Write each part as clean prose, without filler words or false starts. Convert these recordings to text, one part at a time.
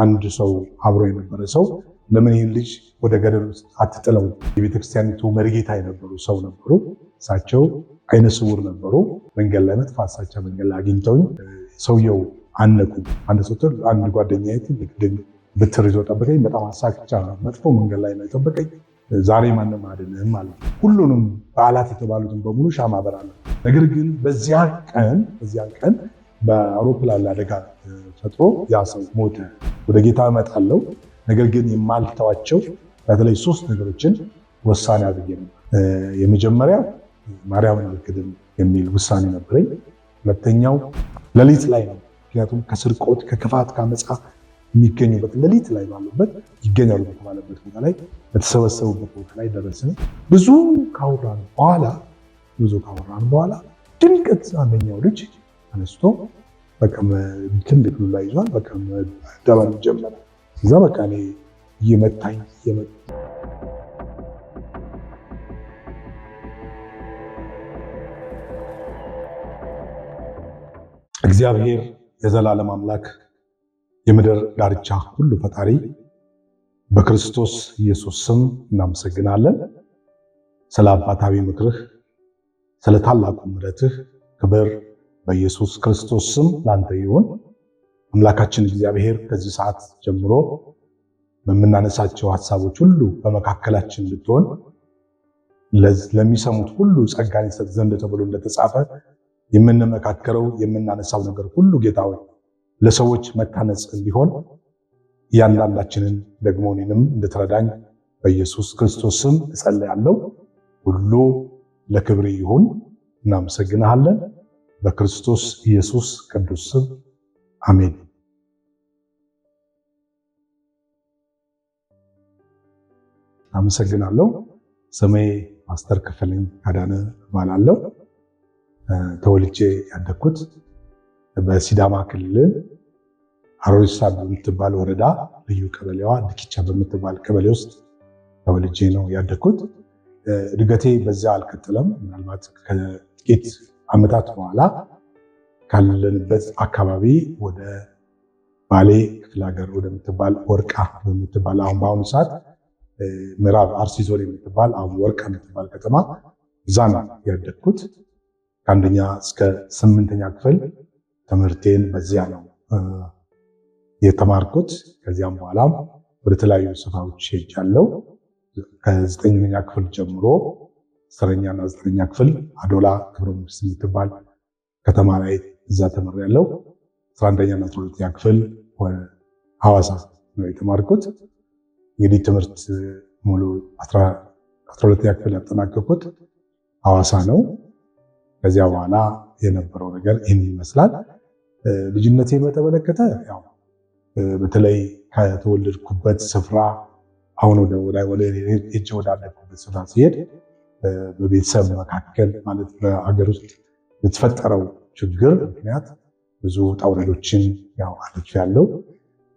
አንድ ሰው አብሮ የነበረ ሰው ለምን ይህን ልጅ ወደ ገደል ውስጥ አትጥለው? የቤተክርስቲያኒቱ መሪጌታ የነበሩ ሰው ነበሩ። እሳቸው አይነ ስውር ነበሩ። መንገድ ላይ መጥፋ እሳቸው መንገድ ላይ አግኝተውኝ ሰውየው አነቁ። አንድ ጓደኛዬ ብትር ይዞ ጠበቀኝ። በጣም አሳክቻ መጥፎ መንገድ ላይ ነው የጠበቀኝ። ዛሬ ማንም አድንህም ማለት ነው። ሁሉንም በዓላት የተባሉትን በሙሉ ሻማ አበራለሁ። ነገር ግን በዚያ ቀን በአውሮፕላን አደጋ ፈጥሮ ያ ሰው ሞተ። ወደ ጌታ እመጣለሁ፣ ነገር ግን የማልተዋቸው በተለይ 3 ነገሮችን ውሳኔ አድርጌ ነው። የመጀመሪያው ማርያምን አልክድም የሚል ውሳኔ ነበረኝ። ሁለተኛው ሌሊት ላይ ነው። ምክንያቱም ከስርቆት ከክፋት ከአመፃ የሚገኙበት ሌሊት ላይ ባሉበት ይገኛሉ በተባለበት ቦታ ላይ በተሰበሰቡበት ቦታ ላይ ደረስን። ብዙ ካወራን በኋላ ድንገት አንደኛው ልጅ ተነስቶ በቃ ትልቅ ሉላ ይዟል። በቃ ደባል ጀመረ። እዛ በቃ እኔ እየመታኝ እግዚአብሔር የዘላለም አምላክ የምድር ዳርቻ ሁሉ ፈጣሪ በክርስቶስ ኢየሱስ ስም እናመሰግናለን። ስለ አባታዊ ምክርህ፣ ስለ ታላቁ ምሕረትህ ክብር በኢየሱስ ክርስቶስ ስም ላንተ ይሁን። አምላካችን እግዚአብሔር ከዚህ ሰዓት ጀምሮ በምናነሳቸው ሐሳቦች ሁሉ በመካከላችን እንድትሆን ለሚሰሙት ሁሉ ጸጋን ይሰጥ ዘንድ ተብሎ እንደተጻፈ የምንመካከረው የምናነሳው ነገር ሁሉ ጌታ ሆይ ለሰዎች መታነጽ እንዲሆን እያንዳንዳችንን ደግሞ እኔንም እንድትረዳኝ በኢየሱስ ክርስቶስ ስም እጸልያለሁ። ሁሉ ለክብር ይሁን። እናመሰግናለን። በክርስቶስ ኢየሱስ ቅዱስ ስም አሜን። አመሰግናለሁ። ስሜ ፓስተር ክፍልኝ አዳነ እባላለሁ። ተወልጄ ያደግኩት በሲዳማ ክልል አሮሳ በምትባል ወረዳ ልዩ ቀበሌዋ ድኪቻ በምትባል ቀበሌ ውስጥ ተወልጄ ነው ያደግኩት። እድገቴ በዚያ አልቀጠለም። ምናልባት ከጥቂት ዓመታት በኋላ ካለንበት አካባቢ ወደ ባሌ ክፍለ ሀገር ወደምትባል ወርቃ በምትባል አሁን በአሁኑ ሰዓት ምዕራብ አርሲ ዞን የምትባል አሁን ወርቃ የምትባል ከተማ እዛ ነው ያደግኩት። ከአንደኛ እስከ 8ኛ ክፍል ትምህርቴን በዚያ ነው የተማርኩት። ከዚያም በኋላም ወደ ተለያዩ ስፍራዎች ሄጃለሁ። ከ9ኛ ክፍል ጀምሮ 10ኛና 9ኛ ክፍል አዶላ ክብረ መንግስት የምትባል ከተማ ላይ እዛ ተምሬያለሁ። 11ኛና 12ኛ ክፍል ሐዋሳ ነው የተማርኩት። እንግዲህ ትምህርት ሙሉ 12ኛ ክፍል ያጠናቀቅኩት ሐዋሳ ነው። ከዚያ በኋላ የነበረው ነገር ይህን ይመስላል። ልጅነቴ በተመለከተ ያው በተለይ ከተወለድኩበት ስፍራ አሁን ወደ አደግኩበት ስፍራ ሲሄድ በቤተሰብ መካከል ማለት በሀገር ውስጥ የተፈጠረው ችግር ምክንያት ብዙ ውጣ ውረዶችን ያው አልፌያለሁ።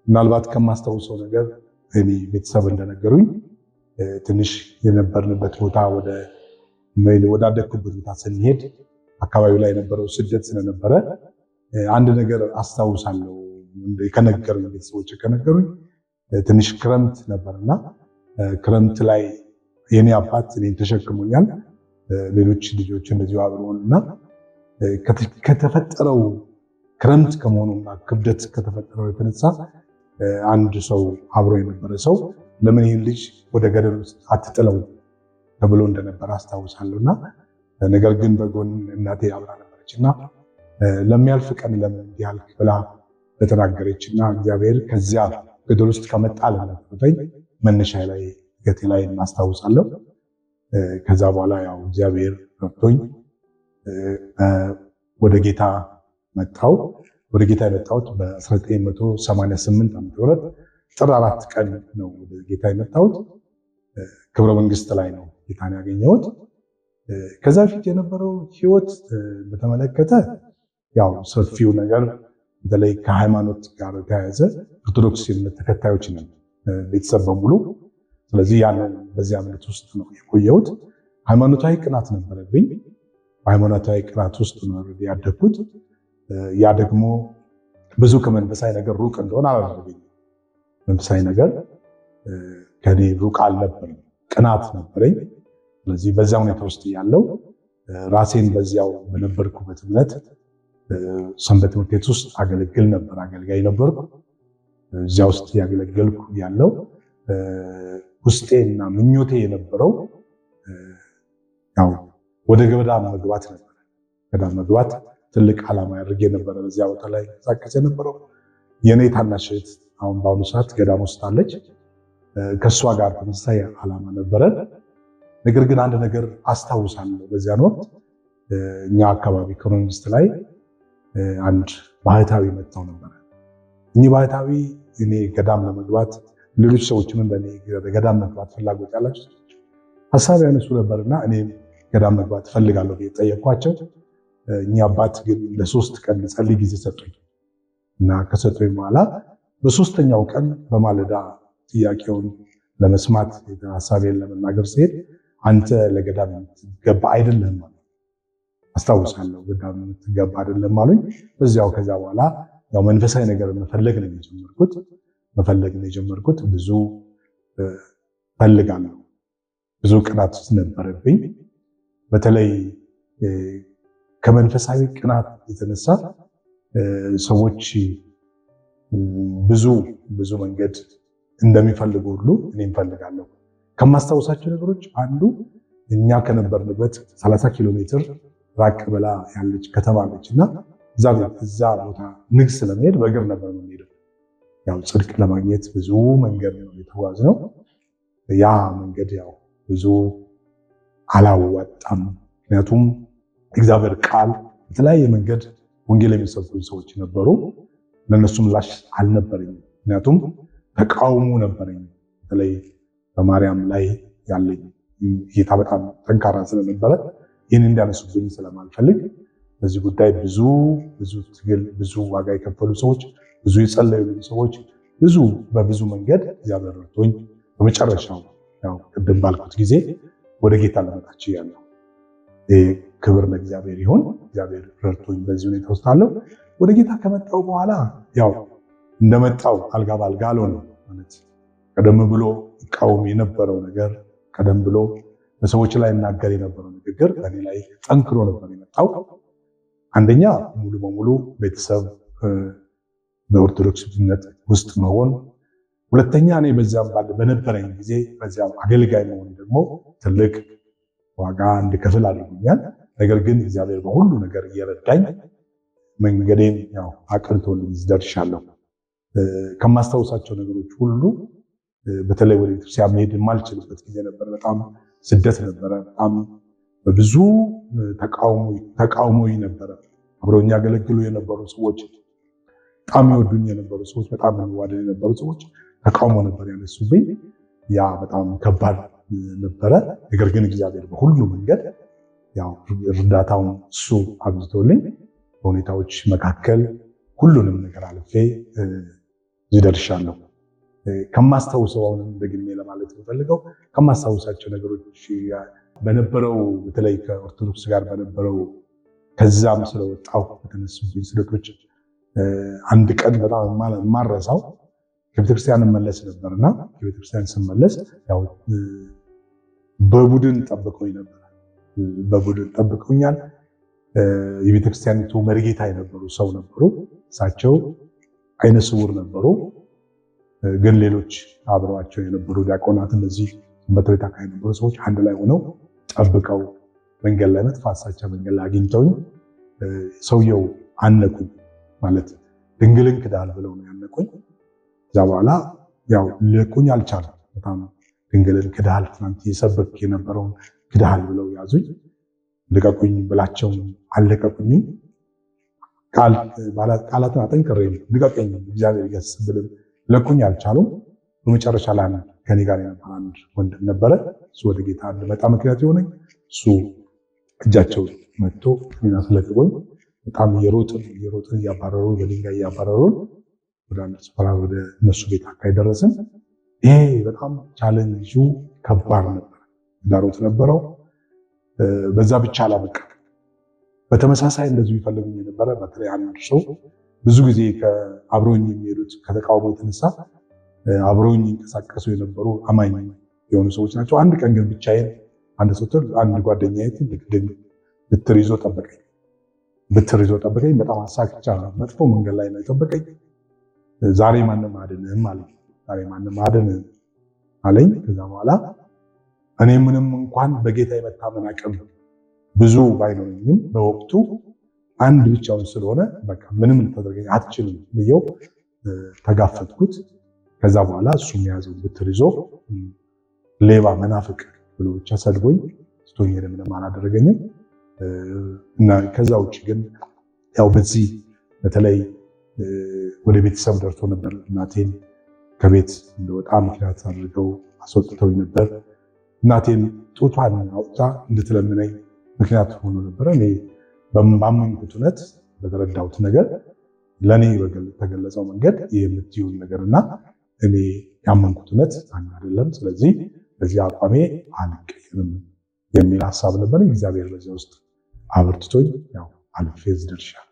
ምናልባት ከማስታውሰው ነገር እኔ ቤተሰብ እንደነገሩኝ ትንሽ የነበርንበት ቦታ ወደ አደግኩበት ቦታ ስንሄድ አካባቢው ላይ የነበረው ስደት ስለነበረ አንድ ነገር አስታውሳለሁ። ከነገሩኝ ቤተሰቦች ከነገሩኝ ትንሽ ክረምት ነበርና ክረምት ላይ የኔ አባት እኔን ተሸክሞኛል። ሌሎች ልጆች እንደዚሁ አብረውና ከተፈጠረው ክረምት ከመሆኑና ክብደት ከተፈጠረው የተነሳ አንድ ሰው አብሮ የነበረ ሰው ለምን ይህን ልጅ ወደ ገደል ውስጥ አትጥለው ተብሎ እንደነበረ አስታውሳለሁና ነገር ግን በጎን እናቴ አብራ ነበረችና ለሚያልፍ ቀን ለምን ያልክ ብላ ለተናገረችና እግዚአብሔር ከዚያ ገደል ውስጥ ከመጣል ለፈተኝ መነሻ ላይ ገቴ ላይ እናስታውሳለሁ። ከዛ በኋላ ያው እግዚአብሔር ረድቶኝ ወደ ጌታ መጣሁ። ወደ ጌታ የመጣሁት በ1988 ዓ.ም ጥር 4 ቀን ነው ወደ ጌታ የመጣሁት። ክብረ መንግስት ላይ ነው ጌታን ያገኘሁት። ከዛ በፊት የነበረው ህይወት በተመለከተ ያው ሰፊው ነገር በተለይ ከሃይማኖት ጋር የተያያዘ ኦርቶዶክስ እምነት ተከታዮች ነን ቤተሰብ በሙሉ። ስለዚህ ያንን በዚያ እምነት ውስጥ ነው የቆየሁት። ሃይማኖታዊ ቅናት ነበረብኝ። በሃይማኖታዊ ቅናት ውስጥ ነው ያደግኩት። ያ ደግሞ ብዙ ከመንፈሳዊ ነገር ሩቅ እንደሆነ አላደረገኝም። መንፈሳዊ ነገር ከኔ ሩቅ አልነበረም፣ ቅናት ነበረኝ። ስለዚህ በዛ ሁኔታ ውስጥ ያለው ራሴን በዚያው በነበርኩበት እምነት ሰንበት ትምህርት ቤት ውስጥ አገለግል ነበር፣ አገልጋይ ነበርኩ። እዚያ ውስጥ ያገለገልኩ ያለው ውስጤና ምኞቴ የነበረው ያው ወደ ገዳም መግባት ነበር። ገዳም መግባት ትልቅ ዓላማ ያድርጌ ነበረ። በዚያ ቦታ ላይ ተንቀሳቀስ የነበረው የኔ ታናሽ እህት አሁን በአሁኑ ሰዓት ገዳም ውስጥ አለች። ከእሷ ጋር ተመሳሳይ ዓላማ ነበረን። ነገር ግን አንድ ነገር አስታውሳለሁ። በዚያን ወቅት እኛ አካባቢ ከመንግስት ላይ አንድ ባህታዊ መጥተው ነበረ። እኚህ ባህታዊ እኔ ገዳም ለመግባት ሌሎች ሰዎችም እንደኔ ገዳም መግባት ፍላጎት ያላቸው ሀሳብ ያነሱ ነበርና እኔም ገዳም መግባት እፈልጋለሁ ብዬ ጠየኳቸው። እኚህ አባት ግን ለ3 ቀን ጸልይ ጊዜ ሰጡኝ እና ከሰጡኝ በኋላ በሶስተኛው ቀን በማለዳ ጥያቄውን ለመስማት ሀሳቤን ለመናገር ሲሄድ አንተ ለገዳም የምትገባ አይደለም ማለት አስታውሳለሁ። ገዳም የምትገባ አይደለም አሉኝ። በዚያው ከዛ በኋላ ያው መንፈሳዊ ነገር መፈለግ ነው የጀመርኩት። ብዙ ፈልጋለሁ፣ ብዙ ቅናት ነበረብኝ። በተለይ ከመንፈሳዊ ቅናት የተነሳ ሰዎች ብዙ መንገድ እንደሚፈልጉ ሁሉ እኔም ፈልጋለሁ። ከማስታወሳቸው ነገሮች አንዱ እኛ ከነበርንበት 30 ኪሎ ሜትር ራቅ ብላ ያለች ከተማ አለች እና እዛ ቦታ ንግስ ለመሄድ በእግር ነበር የምንሄደው። ያው ጽድቅ ለማግኘት ብዙ መንገድ ነው የተጓዝነው። ያ መንገድ ያው ብዙ አላዋጣም። ምክንያቱም እግዚአብሔር ቃል በተለያየ መንገድ ወንጌል የሚሰብኩ ሰዎች ነበሩ። ለነሱ ምላሽ አልነበረኝም። ምክንያቱም ተቃውሞ ነበረኝ። በተለይ በማርያም ላይ ያለኝ ጌታ በጣም ጠንካራ ስለነበረ ይህን እንዲያነሱብኝ ስለማልፈልግ በዚህ ጉዳይ ብዙ ትግል፣ ብዙ ዋጋ የከፈሉ ሰዎች፣ ብዙ የጸለዩልኝ ሰዎች፣ በብዙ መንገድ እግዚአብሔር ረድቶኝ በመጨረሻው ያው ቅድም ባልኩት ጊዜ ወደ ጌታ ለመጣ ችያለሁ። ክብር ለእግዚአብሔር ይሁን። እግዚአብሔር ረድቶኝ በዚህ ሁኔታ ውስጥ አለው። ወደ ጌታ ከመጣው በኋላ ያው እንደመጣው አልጋ ባልጋ አልሆነም ማለት ቀደም ብሎ ይቃወም የነበረው ነገር፣ ቀደም ብሎ በሰዎች ላይ እናገር የነበረው ንግግር በእኔ ላይ ጠንክሮ ነበር የመጣው። አንደኛ ሙሉ በሙሉ ቤተሰብ በኦርቶዶክስ እምነት ውስጥ መሆን፣ ሁለተኛ እኔ በዚያም በነበረኝ ጊዜ በዚያም አገልጋይ መሆን ደግሞ ትልቅ ዋጋ እንድከፍል አድርጎኛል። ነገር ግን እግዚአብሔር በሁሉ ነገር እየረዳኝ መንገዴን ያው አቅንቶልኝ ደርሻለሁ። ከማስታወሳቸው ነገሮች ሁሉ በተለይ ወደ ቤተክርስቲያን መሄድ የማልችልበት ጊዜ ነበር። በጣም ስደት ነበረ። በጣም በብዙ ተቃውሞ ነበረ። አብረውኝ ያገለግሉ የነበሩ ሰዎች፣ በጣም ይወዱኝ የነበሩ ሰዎች፣ በጣም የሚዋደዱ የነበሩ ሰዎች ተቃውሞ ነበር ያነሱብኝ። ያ በጣም ከባድ ነበረ። ነገር ግን እግዚአብሔር በሁሉ መንገድ ያው እርዳታውን እሱ አብዝቶልኝ በሁኔታዎች መካከል ሁሉንም ነገር አልፌ እዚህ ደርሻለሁ። ከማስታውሰው አሁንም ደግሜ ለማለት የምፈልገው ከማስታውሳቸው ነገሮች በነበረው በተለይ ከኦርቶዶክስ ጋር በነበረው ከዛም ስለወጣው በተነሱብኝ ስደቶች አንድ ቀን በጣም የማረሳው ከቤተክርስቲያን መለስ ነበርና ከቤተክርስቲያን ስመለስ ያው በቡድን ጠብቀውኝ ነበር። በቡድን ጠብቀውኛል። የቤተክርስቲያኒቱ መሪጌታ የነበሩ ሰው ነበሩ። እሳቸው አይነ ስውር ነበሩ። ግን ሌሎች አብረዋቸው የነበሩ ዲያቆናት፣ እነዚህ ሰንበት ቤት አካባቢ የነበሩ ሰዎች አንድ ላይ ሆነው ጠብቀው መንገድ ላይ መጥፋሳቻ መንገድ ላይ አግኝተውኝ ሰውየው አነቁኝ። ማለት ድንግልን ክዳል ብለው ነው ያነቁኝ። ከዛ በኋላ ያው ልቁኝ አልቻለም። በጣም ድንግልን ክዳል ትናንት የሰበክ የነበረውን ክዳል ብለው ያዙኝ። ልቀቁኝ ብላቸው አልለቀቁኝም። ቃላትን አጠንክሬም ልቀቀኝ እግዚአብሔር ይገስጽ ብልም ለቁኝ አልቻሉም። በመጨረሻ ላይ ከኔ ጋር የነበረ አንድ ወንድም ነበረ። እሱ ወደ ጌታ እንድመጣ ምክንያት የሆነኝ እሱ እጃቸው መጥቶ እኔን አስለቅቆኝ በጣም እየሮጥን እያባረሩ በድንጋይ እያባረሩን ወደ አንድ ስፍራ ወደ እነሱ ቤት አካባቢ ደረስን። ይሄ በጣም ቻሌንጁ ከባድ ነበር። ዳሮት ነበረው። በዛ ብቻ አላበቃም። በተመሳሳይ እንደዚሁ ይፈልጉኝ የነበረ በተለይ አንድ ሰው ብዙ ጊዜ አብረውኝ የሚሄዱት ከተቃውሞ የተነሳ አብረውኝ ይንቀሳቀሱ የነበሩ አማኝ የሆኑ ሰዎች ናቸው። አንድ ቀን ግን ብቻዬን አንድ ጓደኛዬ ብትር ይዞ ጠበቀኝ። በጣም አሳክቻ መጥፎ መንገድ ላይ ነው የጠበቀኝ። ዛሬ ማንም አድንህም አለኝ። ከዛ በኋላ እኔ ምንም እንኳን በጌታ የመታመን አቅም ብዙ ባይኖረኝም በወቅቱ አንድ ብቻውን ስለሆነ በቃ ምንም ልታደርገኝ አትችልም ብዬው ተጋፈጥኩት። ከዛ በኋላ እሱም የያዘው ብትር ይዞ ሌባ መናፍቅ ብሎ ብቻ ሰድቦኝ ስቶኝ ምንም አላደረገኝም። እና ከዛ ውጭ ግን ያው በዚህ በተለይ ወደ ቤተሰብ ደርሶ ነበር። እናቴን ከቤት እንደወጣ ምክንያት አድርገው አስወጥተውኝ ነበር። እናቴን ጡቷን አውጥታ እንድትለምነኝ ምክንያት ሆኖ ነበረ። እኔ ባመንኩት እውነት በተረዳሁት ነገር ለእኔ በተገለጸው መንገድ የምትይውን ነገርና እኔ ያመንኩት እውነት አንድ አይደለም። ስለዚህ በዚህ አቋሜ አልቀየርም የሚል ሀሳብ ነበር። እግዚአብሔር በዚያ ውስጥ አበርትቶኝ ያው አልፌ እዚህ ደርሻለሁ።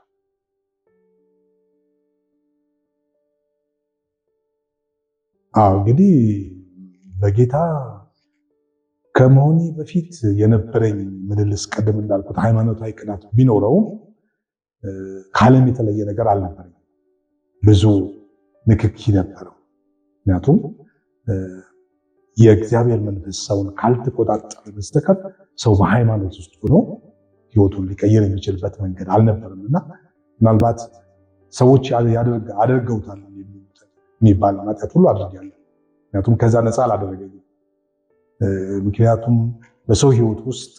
እንግዲህ በጌታ ከመሆኔ በፊት የነበረኝ ምልልስ ቀደም እንዳልኩት ሃይማኖታዊ ቅናት ቢኖረውም ከዓለም የተለየ ነገር አልነበረኝ። ብዙ ንክኪ ነበረው። ምክንያቱም የእግዚአብሔር መንፈስ ሰውን ካልተቆጣጠረ በስተቀር ሰው በሃይማኖት ውስጥ ሆኖ ህይወቱን ሊቀይር የሚችልበት መንገድ አልነበረም እና ምናልባት ሰዎች አድርገውታል የሚባል ኃጢአት ሁሉ አድርጌያለሁ። ምክንያቱም ከዛ ነፃ አላደረገኝም። ምክንያቱም በሰው ህይወት ውስጥ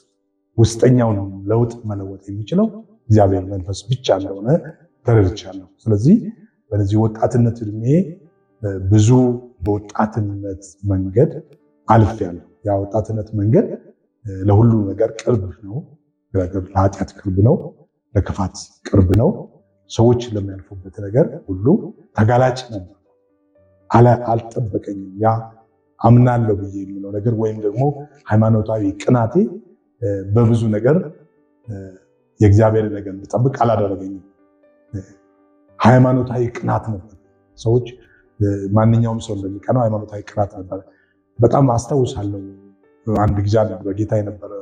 ውስጠኛውን ለውጥ መለወጥ የሚችለው እግዚአብሔር መንፈስ ብቻ እንደሆነ ተረድቻለሁ። ስለዚህ በዚህ ወጣትነት እድሜ ብዙ በወጣትነት መንገድ አልፌያለሁ። ያ ወጣትነት መንገድ ለሁሉ ነገር ቅርብ ነው። ለኃጢአት ቅርብ ነው፣ ለክፋት ቅርብ ነው። ሰዎች ለሚያልፉበት ነገር ሁሉ ተጋላጭ ነበር። አልጠበቀኝም። ያ አምናለሁ ብዬ የሚለው ነገር ወይም ደግሞ ሃይማኖታዊ ቅናቴ በብዙ ነገር የእግዚአብሔር ነገር እንድጠብቅ አላደረገኝም። ሃይማኖታዊ ቅናት ነበር። ሰዎች ማንኛውም ሰው እንደሚቀናው ሃይማኖታዊ ቅናት ነበር። በጣም አስታውሳለሁ። አንድ ጊዜ በጌታ የነበረ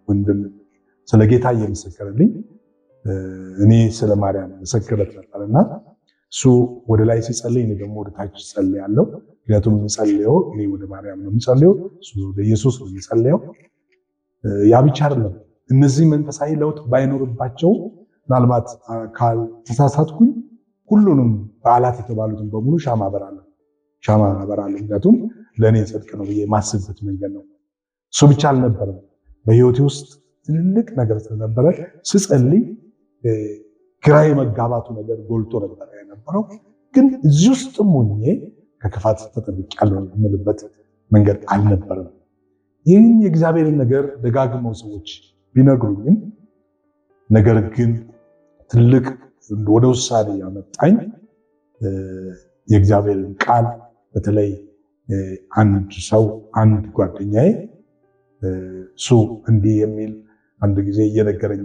ወንድም ስለ ጌታ እየመሰከረልኝ እኔ ስለ ማርያም መሰክረት ነበር እና እሱ ወደ ላይ ሲጸልይ እኔ ደግሞ ወደ ታች ጸልያለሁ። ምክንያቱም የምጸልየው እኔ ወደ ማርያም ነው የምጸልየው፣ እሱ ወደ ኢየሱስ ነው የሚጸልየው። ያ ብቻ አይደለም። እነዚህ መንፈሳዊ ለውጥ ባይኖርባቸው ምናልባት ካልተሳሳትኩኝ ሁሉንም በዓላት የተባሉትን በሙሉ ሻማ አበራለሁ። ምክንያቱም ለእኔ ጽድቅ ነው ብዬ የማስብበት መንገድ ነው። እሱ ብቻ አልነበረም። በህይወቴ ውስጥ ትልልቅ ነገር ስለነበረ ስጸልይ ግራ የመጋባቱ ነገር ጎልቶ ነበር የነበረው። ግን እዚህ ውስጥም ሆኜ ከክፋት ተጠብቄያለሁ የምልበት መንገድ አልነበረም። ይህን የእግዚአብሔርን ነገር ደጋግመው ሰዎች ቢነግሩኝም ነገር ግን ትልቅ ወደ ውሳኔ ያመጣኝ የእግዚአብሔርን ቃል በተለይ አንድ ጓደኛዬ እሱ እንዲህ የሚል አንድ ጊዜ እየነገረኝ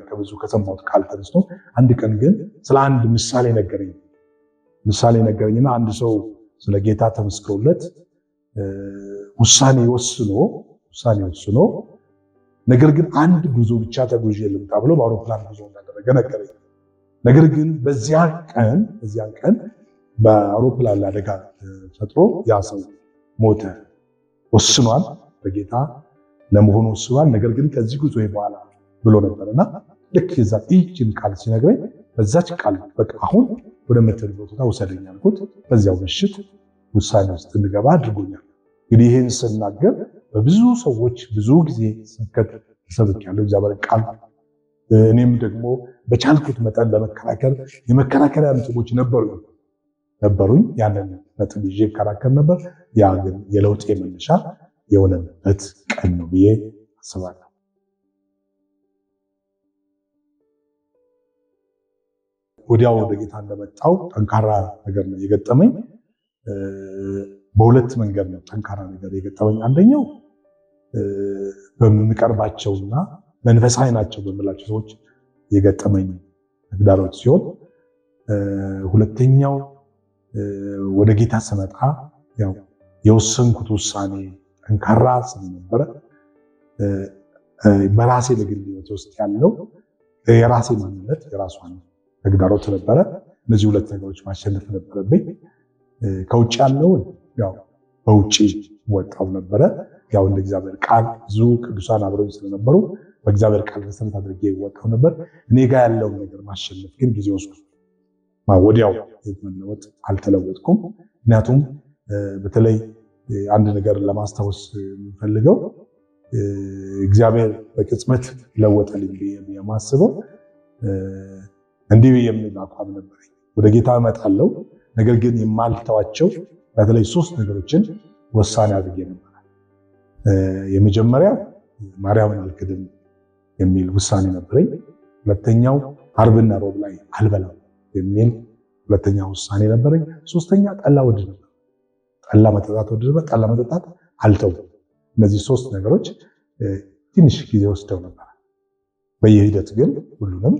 ከብዙ ከሰማሁት ቃል ተነስቶ አንድ ቀን ግን ስለ አንድ ምሳሌ ነገረኝና አንድ ሰው ስለ ጌታ ተመስክሮለት ውሳኔ ወስኖ ነገር ግን አንድ ጉዞ ብቻ ተጉዤ ልምጣ ብሎ በአውሮፕላን ጉዞ እንዳደረገ ነገረኝ። ነገር ግን በዚያን ቀን በአውሮፕላን ላይ አደጋ ፈጥሮ ያ ሰው ሞተ። ወስኗል፣ በጌታ ለመሆኑ ወስኗል። ነገር ግን ከዚህ ጉዞ በኋላ ብሎ ነበርና ልክ የዛ ይህችን ቃል ሲነግረኝ በዛች ቃል በቃ አሁን ወደ ምትልበት ቦታ ውሰደኝ አልኩት። በዚያው ምሽት ውሳኔ ውስጥ እንገባ አድርጎኛል። እንግዲህ ይህን ስናገር በብዙ ሰዎች ብዙ ጊዜ ስብከት ተሰብኬያለሁ እግዚአብሔር ቃል። እኔም ደግሞ በቻልኩት መጠን ለመከራከር የመከራከሪያ ነጥቦች ነበሩኝ። ያንን ነጥብ ይዤ እከራከር ነበር። ያ ግን የለውጤ መነሻ የሆነበት ቀን ነው ብዬ አስባለሁ። ወዲያው ወደ ጌታ እንደመጣው ጠንካራ ነገር ነው የገጠመኝ። በሁለት መንገድ ነው ጠንካራ ነገር የገጠመኝ። አንደኛው በምንቀርባቸውና መንፈሳዊ ናቸው በምላቸው ሰዎች የገጠመኝ ተግዳሮት ሲሆን፣ ሁለተኛው ወደ ጌታ ስመጣ ያው የወሰንኩት ውሳኔ ጠንካራ ስለነበረ በራሴ በግል ሕይወት ውስጥ ያለው የራሴ ማንነት የራሷን ተግዳሮት ነበረ። እነዚህ ሁለት ነገሮች ማሸነፍ ነበረብኝ። ከውጭ ያለውን ያው በውጭ ወጣው ነበረ። ያው እንደ እግዚአብሔር ቃል ብዙ ቅዱሳን አብረው ስለነበሩ በእግዚአብሔር ቃል መሰረት አድርጌ ወጣው ነበር። እኔ ጋር ያለውን ነገር ማሸነፍ ግን ጊዜ ወስዶ ወዲያው መለወጥ አልተለወጥኩም። ምክንያቱም በተለይ አንድ ነገር ለማስታወስ የምፈልገው እግዚአብሔር በቅጽበት ለወጠልኝ የማስበው እንዲህ የሚል አቋም ነበረኝ። ወደ ጌታ እመጣለሁ፣ ነገር ግን የማልተዋቸው በተለይ 3 ነገሮችን ወሳኔ አድርጌ ነበር። የመጀመሪያው ማርያምን አልክድም የሚል ውሳኔ ነበረኝ። ሁለተኛው ዓርብና ሮብ ላይ አልበላም የሚል ሁለተኛ ውሳኔ ነበረኝ። ሶስተኛ ጠላ ወድ ነበር። ጠላ መጠጣት ወድ ነበር። ጠላ መጠጣት አልተውም። እነዚህ 3 ነገሮች ትንሽ ጊዜ ወስደው ነበር። በየሂደት ግን ሁሉንም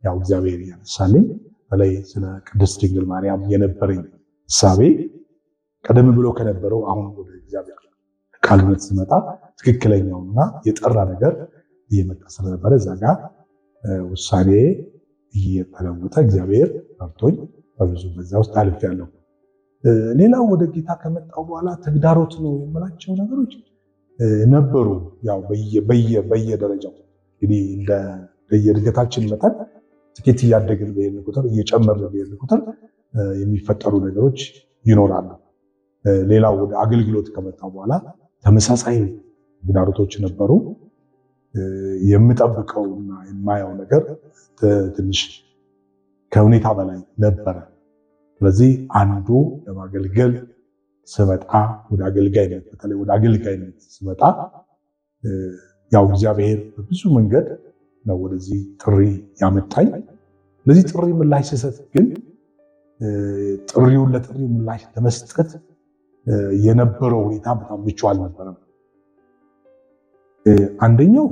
ያው እግዚአብሔር ያነሳልኝ። በተለይ ስለ ቅድስት ድንግል ማርያም የነበረኝ እሳቤ ቀደም ብሎ ከነበረው አሁን ወደ እግዚአብሔር ቃል እውነት ስመጣ ትክክለኛውና የጠራ ነገር እየመጣ ስለነበረ እዛ ጋር ውሳኔ እየተለወጠ እግዚአብሔር ረድቶኝ በብዙ በዛ ውስጥ አልፌያለሁ። ሌላው ወደ ጌታ ከመጣው በኋላ ተግዳሮት ነው የምላቸው ነገሮች ነበሩ። ያው በየደረጃው እንግዲህ እንደ የእድገታችን መጠን ጥቂት እያደግን በሄድን ቁጥር እየጨመርን በሄድን ቁጥር የሚፈጠሩ ነገሮች ይኖራሉ። ሌላው ወደ አገልግሎት ከመጣው በኋላ ተመሳሳይ ተግዳሮቶች ነበሩ። የምጠብቀውና የማየው ነገር ትንሽ ከሁኔታ በላይ ነበረ። ስለዚህ አንዱ ለማገልገል ስመጣ ወደ አገልጋይነት በተለይ ወደ አገልጋይነት ስመጣ ያው እግዚአብሔር በብዙ መንገድ ነው ወደዚህ ጥሪ ያመጣኝ። ለዚህ ጥሪ ምላሽ ስሰጥ ግን ለጥሪው ምላሽ ለመስጠት የነበረው ሁኔታ በጣም ምቹ አልነበረም። አንደኛው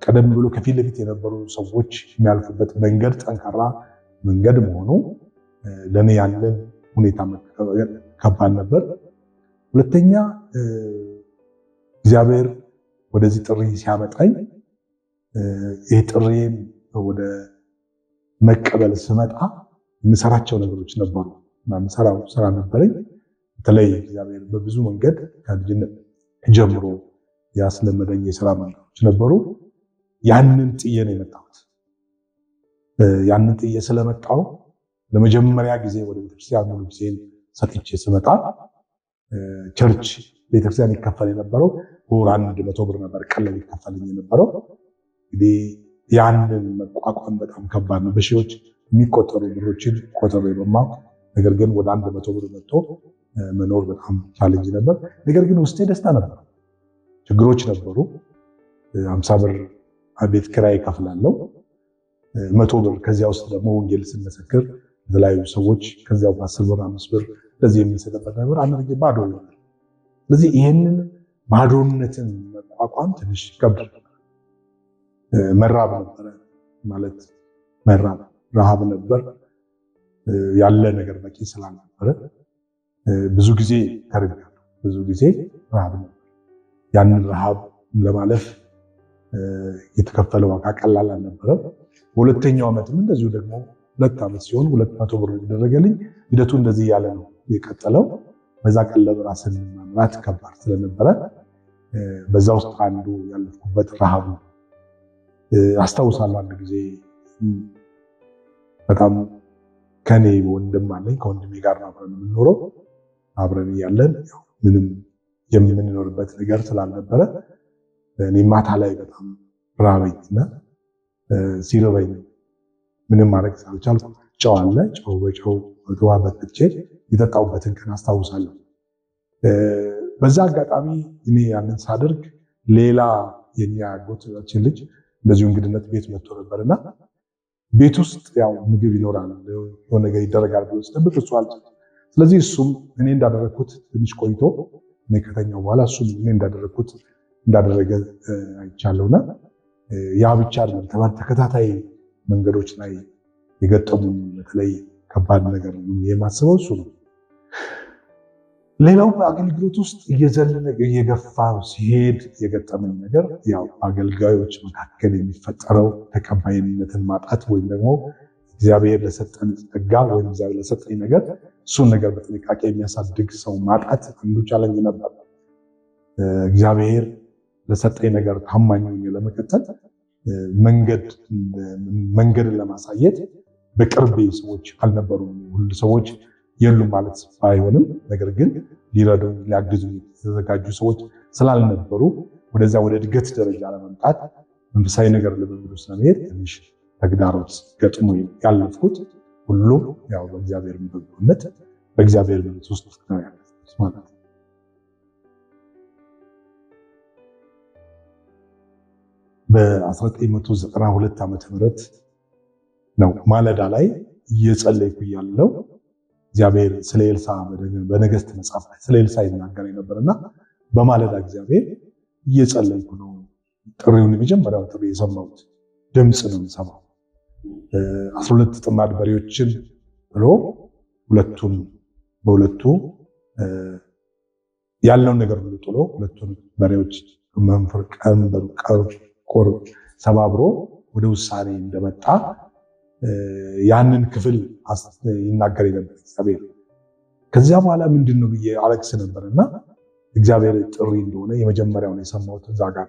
ቀደም ብሎ ከፊት ለፊት የነበሩ ሰዎች የሚያልፉበት መንገድ ጠንካራ መንገድ መሆኑ ለእኔ ያንን ሁኔታ ከባድ ነበር። ሁለተኛ እግዚአብሔር ወደዚህ ጥሪ ሲያመጣኝ ይህ ጥሪን ወደ መቀበል ስመጣ የምሰራቸው ነገሮች ነበሩ እና የምሰራው ስራ ነበረኝ። በተለይ እግዚአብሔር በብዙ መንገድ ከልጅነት ጀምሮ ያስለመደኝ የስራ መንገዶች ነበሩ። ያንን ጥዬ ነው የመጣሁት። ያንን ጥዬ ስለመጣሁ ለመጀመሪያ ጊዜ ወደ ቤተክርስቲያን ሙሉ ጊዜን ሰጥቼ ስመጣ ቸርች ቤተክርስቲያን ይከፈል የነበረው በወር 100 ብር ነበር ቀለብ ይከፈልኝ የነበረው። እንግዲህ ያንን መቋቋም በጣም ከባድ ነው። በሺዎች የሚቆጠሩ ብሮችን ቆጥሬ በማውቅ ነገር ግን ወደ 100 ብር መጥቶ መኖር በጣም ቻሌንጅ ነበር። ነገር ግን ውስጤ ደስታ ነበር። ችግሮች ነበሩ። 50 ብር ቤት ኪራይ እከፍላለሁ፣ 100 ብር ከዚያ ውስጥ ደግሞ ወንጌል ስንመሰክር የተለያዩ ሰዎች ከዚያው 10 ብር 5 ብር ለዚህ የሚሰጥበት ነበር። አንድ ጊዜ ባዶ ይሆናል። ስለዚህ ይሄንን ባዶነትን መቋቋም ትንሽ ከብድ ነበር። መራብ ነበረ ማለት ረሃብ ነበር። ያለ ነገር በቂ ስላልነበረ ብዙ ጊዜ ተርቤያለሁ። ብዙ ጊዜ ረሃብ ነበር። ያንን ረሃብ ለማለፍ የተከፈለ ዋጋ ቀላል አልነበረም። በሁለተኛው ዓመትም እንደዚሁ ደግሞ 2 ዓመት ሲሆን 200 ብር ይደረገልኝ። ሂደቱ እንደዚህ ያለ ነው የቀጠለው። በዛ ቀለብ ራስን መምራት ከባድ ስለነበረ በዛ ውስጥ አንዱ ያለፍኩበት ረሃብ ነው። አስታውሳለሁ አንድ ጊዜ በጣም ከኔ ወንድም አለኝ። ከወንድሜ ጋር አብረን የምንኖረው አብረን እያለን ምንም የምንኖርበት ነገር ስላልነበረ እኔ ማታ ላይ በጣም ራበኝና ሲርበኝ ምንም ማድረግ ስላልቻልኩ ጨው አለ፣ ጨው በጨው ውሃ በጥቼ የጠጣሁበትን ቀን አስታውሳለሁ። በዛ አጋጣሚ እኔ ያንን ሳደርግ ሌላ የኛ አጎታችን ልጅ እንደዚሁ እንግድነት ቤት መጥቶ ነበርና ቤት ውስጥ ያው ምግብ ይኖራል የሆነ ነገር ይደረጋል ብሎ ስጠብቅ እሱ አልቻለም። ስለዚህ እሱም እኔ እንዳደረግኩት ትንሽ ቆይቶ እኔ ከተኛው በኋላ እሱም እኔ እንዳደረገ አይቻለሁና ያ ብቻ አይደለም፣ ተከታታይ መንገዶች ላይ የገጠሙ በተለይ ከባድ ነገር ነው የማስበው እሱ ነው። ሌላው በአገልግሎት ውስጥ እየዘለለ እየገፋ ሲሄድ የገጠመኝ ነገር ያው አገልጋዮች መካከል የሚፈጠረው ተቀባይነትን ማጣት ወይም ደግሞ እግዚአብሔር ለሰጠን ጸጋ ወይም እግዚአብሔር ለሰጠኝ ነገር እሱን ነገር በጥንቃቄ የሚያሳድግ ሰው ማጣት አንዱ ቻለንጅ ነበር። እግዚአብሔር ለሰጠኝ ነገር ታማኝ ሆኜ ለመቀጠል መንገድን ለማሳየት በቅርቤ ሰዎች አልነበሩም። ሁሉ ሰዎች የሉም ማለት ባይሆንም፣ ነገር ግን ሊረዱ ሊያግዙ የተዘጋጁ ሰዎች ስላልነበሩ ወደዛ ወደ እድገት ደረጃ ለመምጣት መንፈሳዊ ነገር ለመምሩ ስለመሄድ ትንሽ ተግዳሮት ገጥሞ ያለፍኩት ሁሉም ያው በእግዚአብሔር በጎነት በእግዚአብሔር ምሕረት ውስጥ ነው ያለፍኩት ማለት ነው። በ1992 ዓመተ ምህረት ነው ማለዳ ላይ እየጸለይኩ ያለው እግዚአብሔር ስለ ኤልሳ በነገሥት መጽሐፍ ላይ ስለ ኤልሳ ይናገር ነበርና በማለዳ እግዚአብሔር እየጸለይኩ ነው ጥሪውን የመጀመሪያው ጥሪ የሰማሁት ድምጽ ነው የምሰማው። 12 ጥማድ በሬዎችን ብሎ በሁለቱ ያለውን ነገር ሁሉ ጥሎ ሁለቱን በሬዎች መንፈር ቆር ሰባብሮ ወደ ውሳኔ እንደመጣ ያንን ክፍል ይናገር ነበር እግዚአብሔር። ከዚያ በኋላ ምንድነው ብዬ አለቅስ ነበርና እግዚአብሔር ጥሪ እንደሆነ የመጀመሪያውን የሰማሁት እዛ ጋር።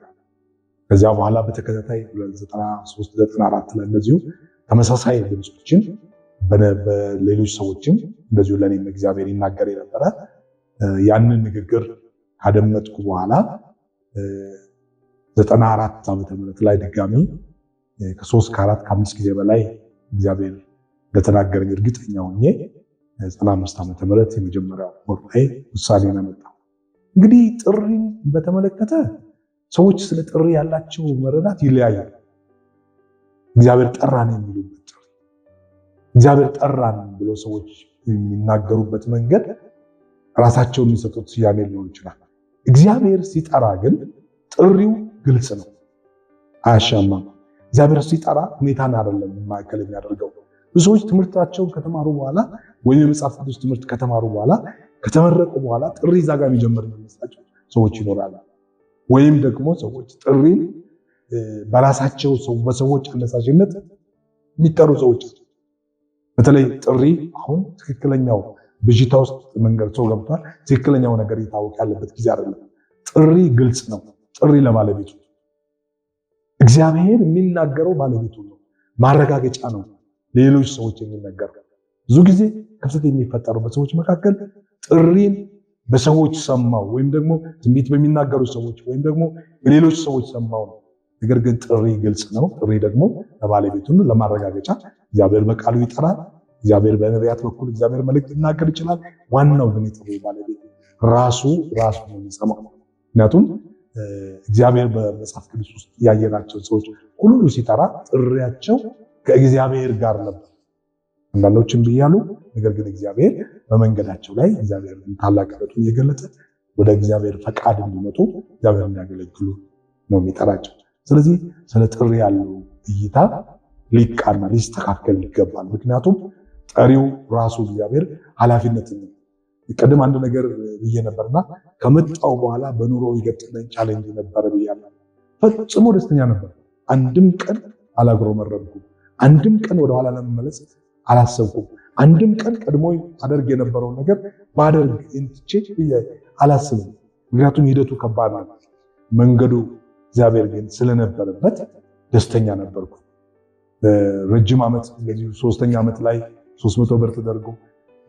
ከዚያ በኋላ በተከታታይ 93 94 ላይ እንደዚሁ ተመሳሳይ ድምጾችን በሌሎች ሰዎችም እንደዚሁ ለኔም እግዚአብሔር ይናገር የነበረ ያንን ንግግር ካደመጥኩ በኋላ 94 ዓመተ ምህረት ላይ ድጋሚ ከ3 ከ4 ከ5 ጊዜ በላይ እግዚአብሔር እንደተናገረኝ እርግጠኛ ሆኜ 95 ዓመተ ምህረት የመጀመሪያው ወር ላይ ውሳኔ አመጣ። እንግዲህ ጥሪን በተመለከተ ሰዎች ስለ ጥሪ ያላቸው መረዳት ይለያያል። እግዚአብሔር ጠራን የሚሉበት ጥሪ፣ እግዚአብሔር ጠራን ብሎ ሰዎች የሚናገሩበት መንገድ ራሳቸው የሚሰጡት ስያሜ ሊሆን ይችላል። እግዚአብሔር ሲጠራ ግን ጥሪው ግልጽ ነው፣ አያሻማም። እግዚአብሔር ሲጠራ ሁኔታን አይደለም ማዕከል የሚያደርገው። ብዙ ሰዎች ትምህርታቸውን ከተማሩ በኋላ ወይም የመጽሐፍ ቅዱስ ትምህርት ከተማሩ በኋላ ከተመረቁ በኋላ ጥሪ እዛ ጋር የሚጀምር የሚመስላቸው ሰዎች ይኖራሉ። ወይም ደግሞ ሰዎች ጥሪን በራሳቸው በሰዎች አነሳሽነት የሚጠሩ ሰዎች፣ በተለይ ጥሪ አሁን ትክክለኛው ብዥታ ውስጥ መንገድ ሰው ገብቷል። ትክክለኛው ነገር እየታወቀ ያለበት ጊዜ አይደለም። ጥሪ ግልጽ ነው። ጥሪ ለባለቤቱ እግዚአብሔር የሚናገረው ባለቤቱ ነው። ማረጋገጫ ነው ሌሎች ሰዎች የሚናገረው። ብዙ ጊዜ ክፍተት የሚፈጠሩ በሰዎች መካከል ጥሪን በሰዎች ሰማው ወይም ደግሞ ትንቢት በሚናገሩ ሰዎች ወይም ደግሞ በሌሎች ሰዎች ሰማው ነው። ነገር ግን ጥሪ ግልጽ ነው። ጥሪ ደግሞ ለባለቤቱ ነው፣ ለማረጋገጫ እግዚአብሔር በቃሉ ይጠራል። እግዚአብሔር በነቢያት በኩል እግዚአብሔር መልእክት ሊናገር ይችላል። ዋናው ግን የጥሪ ባለቤት ራሱ ነው የሚሰማው። ምክንያቱም እግዚአብሔር በመጽሐፍ ቅዱስ ውስጥ ያየናቸው ሰዎች ሁሉ ሲጠራ ጥሪያቸው ከእግዚአብሔር ጋር ነበር። አንዳንዶችም ብያሉ። ነገር ግን እግዚአብሔር በመንገዳቸው ላይ እግዚአብሔር ታላቅነቱን እየገለጠ ወደ እግዚአብሔር ፈቃድ እንዲመጡ እግዚአብሔር እንዲያገለግሉ ነው የሚጠራቸው። ስለዚህ ስለ ጥሪ ያለው እይታ ሊቃና ሊስተካከል ይገባል። ምክንያቱም ጠሪው ራሱ እግዚአብሔር ኃላፊነትን ነው። ቀደም አንድ ነገር ብዬ ነበርና ከመጣው በኋላ በኑሮ የገጠመኝ ቻሌንጅ ነበረ ብያለሁ። ፈጽሞ ደስተኛ ነበር። አንድም ቀን አላጉረመረምኩም። አንድም ቀን ወደኋላ ለመመለስ አላሰብኩም። አንድም ቀን ቀድሞ አደርግ የነበረውን ነገር ባደርግ እንትቼ አላስብም። ምክንያቱም ሂደቱ ከባድ ነው። መንገዱ እግዚአብሔር ግን ስለነበረበት ደስተኛ ነበርኩ። ረጅም ዓመት እንደዚሁ 3ኛ ዓመት ላይ 300 ብር ተደርጎ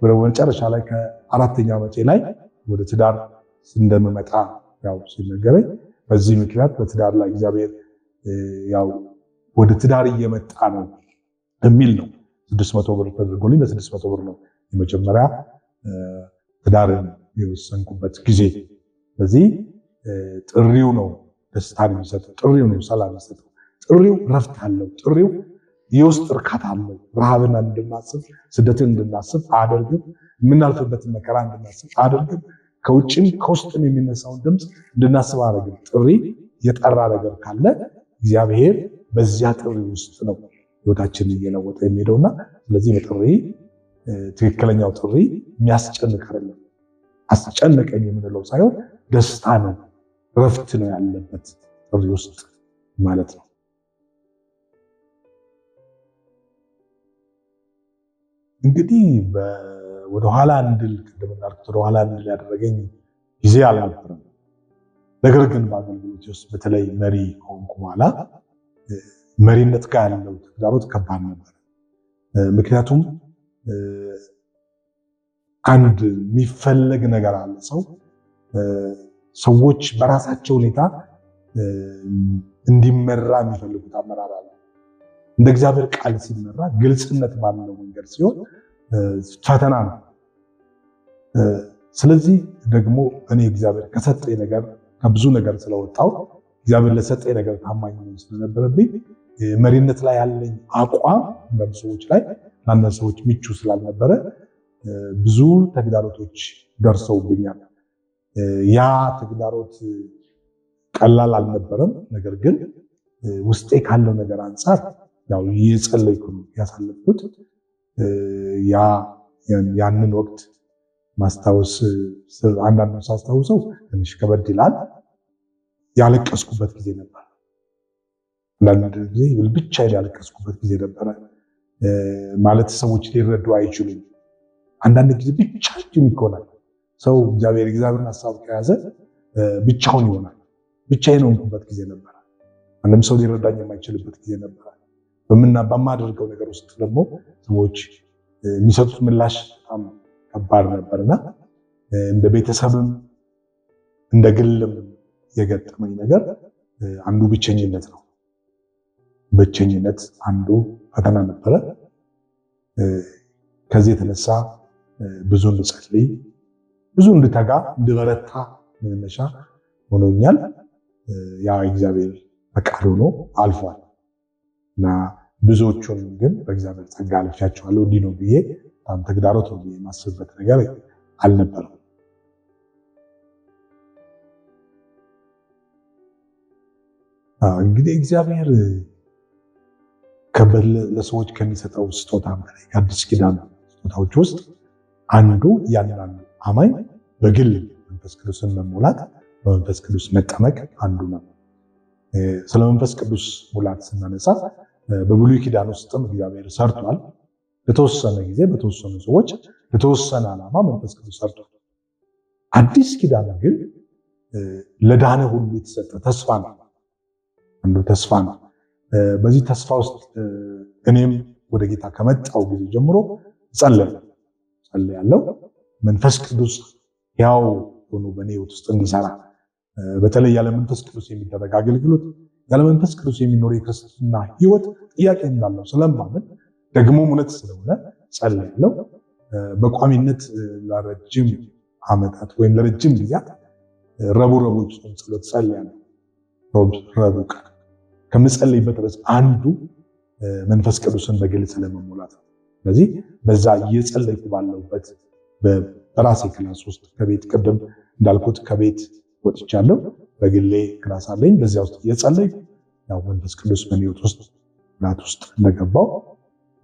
በመጨረሻ ላይ ከ4ኛ ዓመቴ ላይ ወደ ትዳር እንደምመጣ ያው ሲነገረኝ፣ በዚህ ምክንያት በትዳር ላይ እግዚአብሔር ያው ወደ ትዳር እየመጣ ነው የሚል ነው 600 ብር ተደርጎልኝ በ600 ብር ነው የመጀመሪያ ትዳርን የወሰንኩበት ጊዜ። ስለዚህ ጥሪው ነው ደስታን የሚሰጠው፣ ጥሪው ነው ሰላም የሚሰጠው፣ ጥሪው ረፍት አለው፣ ጥሪው የውስጥ እርካታ አለው። ረሃብን እንድናስብ፣ ስደትን እንድናስብ አያደርግም። የምናልፍበትን መከራ እንድናስብ አያደርግም። ከውጭም ከውስጥም የሚነሳውን ድምፅ እንድናስብ አያደርግም። ጥሪ የጠራ ነገር ካለ እግዚአብሔር በዚያ ጥሪ ውስጥ ነው ህይወታችንን እየለወጠ የሚሄደውና ስለዚህ በጥሪ ትክክለኛው ጥሪ የሚያስጨንቅ አይደለም፣ አስጨነቀኝ የምንለው ሳይሆን ደስታ ነው፣ ረፍት ነው ያለበት ጥሪ ውስጥ ማለት ነው። እንግዲህ ወደኋላ እንድል ቅድም እንዳልኩት ወደኋላ እንድል ያደረገኝ ጊዜ አልነበረም። ነገር ግን በአገልግሎት ውስጥ በተለይ መሪ ከሆንኩ በኋላ መሪነት ጋር ያለው ተግዳሮት ከባድ ነበር። ምክንያቱም አንድ የሚፈለግ ነገር አለ። ሰዎች በራሳቸው ሁኔታ እንዲመራ የሚፈልጉት አመራር አለ። እንደ እግዚአብሔር ቃል ሲመራ ግልጽነት ባለው መንገድ ሲሆን ፈተና ነው። ስለዚህ ደግሞ እኔ እግዚአብሔር ከሰጠኝ ነገር ከብዙ ነገር ስለወጣው እግዚአብሔር ለሰጠኝ ነገር ታማኝ ነው ስለነበረብኝ መሪነት ላይ ያለኝ አቋም አንዳንድ ሰዎች ላይ ለአንዳንድ ሰዎች ምቹ ስላልነበረ ብዙ ተግዳሮቶች ደርሰውብኛል። ያ ተግዳሮት ቀላል አልነበረም። ነገር ግን ውስጤ ካለው ነገር አንጻር ያው እየጸለይኩ ነው ያሳለፍኩት። ያንን ወቅት ማስታወስ አንዳንዱ ሳስታውሰው ትንሽ ከበድ ይላል። ያለቀስኩበት ጊዜ ነበር። አንዳንድ ጊዜ ብቻዬን ያለቀስኩበት ጊዜ ነበረ። ማለት ሰዎች ሊረዱ አይችሉም። አንዳንድ ጊዜ ብቻችን ይሆናል። ሰው እግዚአብሔርን ሐሳብ ከያዘ ብቻውን ይሆናል። ብቻዬን የሆንኩበት ጊዜ ነበር። አንድም ሰው ሊረዳኝ የማይችልበት ጊዜ ነበር። በማደርገው ነገር ውስጥ ደግሞ ሰዎች የሚሰጡት ምላሽ በጣም ከባድ ነበርና እንደ ቤተሰብም እንደ ግልም የገጠመኝ ነገር አንዱ ብቸኝነት ነው። ብቸኝነት አንዱ ፈተና ነበረ። ከዚህ የተነሳ ብዙ እንድጸልይ፣ ብዙ እንድተጋ፣ እንድበረታ መነሻ ሆኖኛል። ያ እግዚአብሔር ፈቃድ ሆኖ አልፏል እና ብዙዎቹን ግን በእግዚአብሔር ጸጋ አልፌያቸዋለሁ። እንዲህ ነው ብዬ በጣም ተግዳሮት ነው ብዬ የማስብበት ነገር አልነበረም። እንግዲህ እግዚአብሔር ለሰዎች ከሚሰጠው ስጦታ በላይ ከአዲስ ኪዳን ስጦታዎች ውስጥ አንዱ ያንዳንዱ አማኝ በግል መንፈስ ቅዱስን መሞላት፣ በመንፈስ ቅዱስ መጠመቅ አንዱ ነው። ስለ መንፈስ ቅዱስ ሙላት ስናነሳ በብሉይ ኪዳን ውስጥም እግዚአብሔር ሰርቷል። ለተወሰነ ጊዜ በተወሰኑ ሰዎች ለተወሰነ ዓላማ መንፈስ ቅዱስ ሰርቷል። አዲስ ኪዳን ግን ለዳነ ሁሉ የተሰጠ ተስፋ ነው። አንዱ ተስፋ ነው። በዚህ ተስፋ ውስጥ እኔም ወደ ጌታ ከመጣው ጊዜ ጀምሮ ጸልያለሁ። መንፈስ ቅዱስ ያው ሆኖ በእኔ ሕይወት ውስጥ እንዲሰራ፣ በተለይ ያለ መንፈስ ቅዱስ የሚደረግ አገልግሎት፣ ያለ መንፈስ ቅዱስ የሚኖር የክርስትና ሕይወት ጥያቄ እንዳለው ስለማምን ደግሞ እውነት ስለሆነ ጸልያለሁ። በቋሚነት ለረጅም ዓመታት ወይም ለረጅም ጊዜያት ረቡዕ ጾም ጸሎት ጸልያለሁ። ረቡዕ ቀን ከምጸልይበት ድረስ አንዱ መንፈስ ቅዱስን በግል ስለመሞላት ነው። ስለዚህ በዛ እየጸለይኩ ባለሁበት በራሴ ክላስ ውስጥ ከቤት ቅድም እንዳልኩት ከቤት ወጥቻለሁ። በግሌ ክላስ አለኝ። በዚያ ውስጥ እየጸለይኩ ያው መንፈስ ቅዱስ በእኔ ሕይወት ውስጥ ናት ውስጥ እንደገባው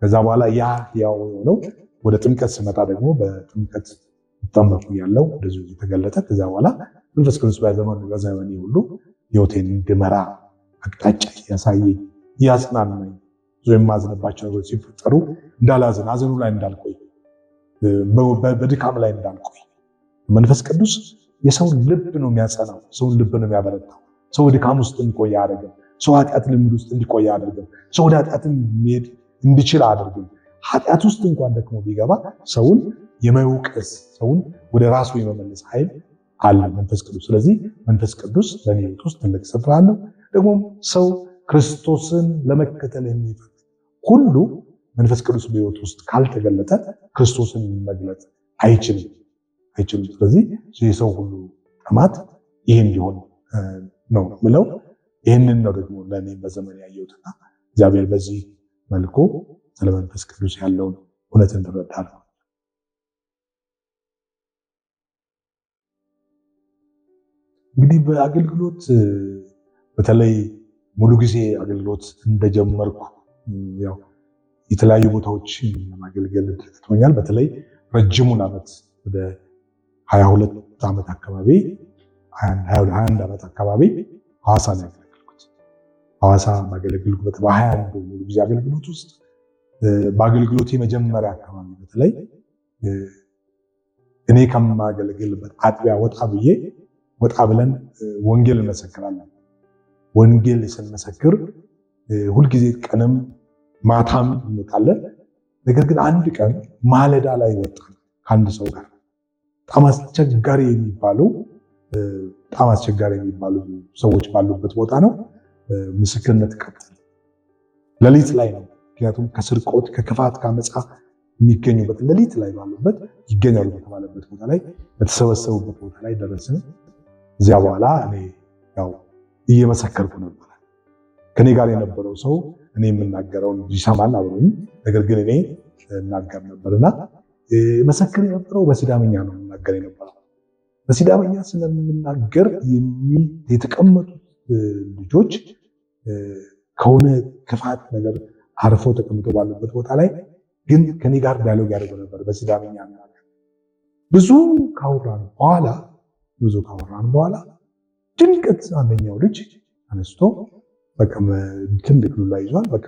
ከዛ በኋላ ያ ያው የሆነው ወደ ጥምቀት ስመጣ ደግሞ በጥምቀት ተጠመቁ ያለው እንደዚሁ የተገለጠ ከዛ በኋላ መንፈስ ቅዱስ በዘመኔ ሁሉ ሕይወቴን እንድመራ አቅጣጫ ያሳየኝ፣ ያጽናናኝ፣ ብዙ የማዝንባቸው ነገሮች ሲፈጠሩ እንዳላዝን፣ ሐዘኑ ላይ እንዳልቆይ፣ በድካም ላይ እንዳልቆይ። መንፈስ ቅዱስ የሰውን ልብ ነው የሚያጸናው፣ ሰውን ልብ ነው የሚያበረታው። ሰው ድካም ውስጥ እንዲቆይ አያደርግም። ሰው ኃጢአት ልምድ ውስጥ እንዲቆይ አያደርግም። ሰው ወደ ኃጢአትን መሄድ እንዲችል አያደርግም። ኃጢአት ውስጥ እንኳን ደግሞ ቢገባ ሰውን የመውቀስ ሰውን ወደ ራሱ የመመለስ ኃይል አለ መንፈስ ቅዱስ። ስለዚህ መንፈስ ቅዱስ በእኔ ሕይወት ውስጥ ትልቅ ስፍራ አለው። ደግሞ ሰው ክርስቶስን ለመከተል የሚፈልግ ሁሉ መንፈስ ቅዱስ በሕይወት ውስጥ ካልተገለጠ ክርስቶስን መግለጥ አይችልም። ስለዚህ የሰው ሁሉ ጥማት ይህ እንዲሆን ነው ምለው። ይህንን ነው ደግሞ ለእኔ በዘመን ያየሁትና እግዚአብሔር በዚህ መልኩ ስለ መንፈስ ቅዱስ ያለውን እውነት እንድረዳ ነው። እንግዲህ በአገልግሎት በተለይ ሙሉ ጊዜ አገልግሎት እንደጀመርኩ ያው የተለያዩ ቦታዎች ለማገልገል ተጠቅሞኛል። በተለይ ረጅሙን ዓመት ወደ 22 ዓመት አካባቢ 21 ዓመት አካባቢ ሐዋሳ ነው ያገለግልኩት። ሐዋሳ ማገለግልኩበት በ21 ሙሉ ጊዜ አገልግሎት ውስጥ በአገልግሎት መጀመሪያ አካባቢ በተለይ እኔ ከማገለግልበት አጥቢያ ወጣ ብለን ወንጌል እንመሰክራለን። ወንጌል ስንመሰክር ሁልጊዜ ቀንም ማታም እንወጣለን። ነገር ግን አንድ ቀን ማለዳ ላይ ወጣን ከአንድ ሰው ጋር በጣም አስቸጋሪ የሚባሉ ሰዎች ባሉበት ቦታ ነው። ምስክርነት ቀጥል ሌሊት ላይ ነው። ምክንያቱም ከስርቆት ከክፋት ከአመፃ የሚገኙበት ሌሊት ላይ ባሉበት ይገኛሉ በተባለበት ቦታ ላይ በተሰበሰቡበት ቦታ ላይ ደረስን። እዚያ በኋላ እኔ ያው እየመሰከርኩ ነበር። ከኔ ጋር የነበረው ሰው እኔ የምናገረውን ይሰማል አብሮኝ። ነገር ግን እኔ እናገር ነበርና መሰከር የነበረው በሲዳምኛ ነው የምናገር የነበረው። በሲዳምኛ ስለምናገር የተቀመጡት ልጆች ከሆነ ክፋት ነገር አርፈው ተቀምጠው ባሉበት ቦታ ላይ ግን ከኔ ጋር ዳያሎግ ያደርጉ ነበር በሲዳምኛ። ብዙ ካወራን በኋላ ድንገት አንደኛው ልጅ አነስቶ በቃ ትልቅ ሉላ ይዟል። በቃ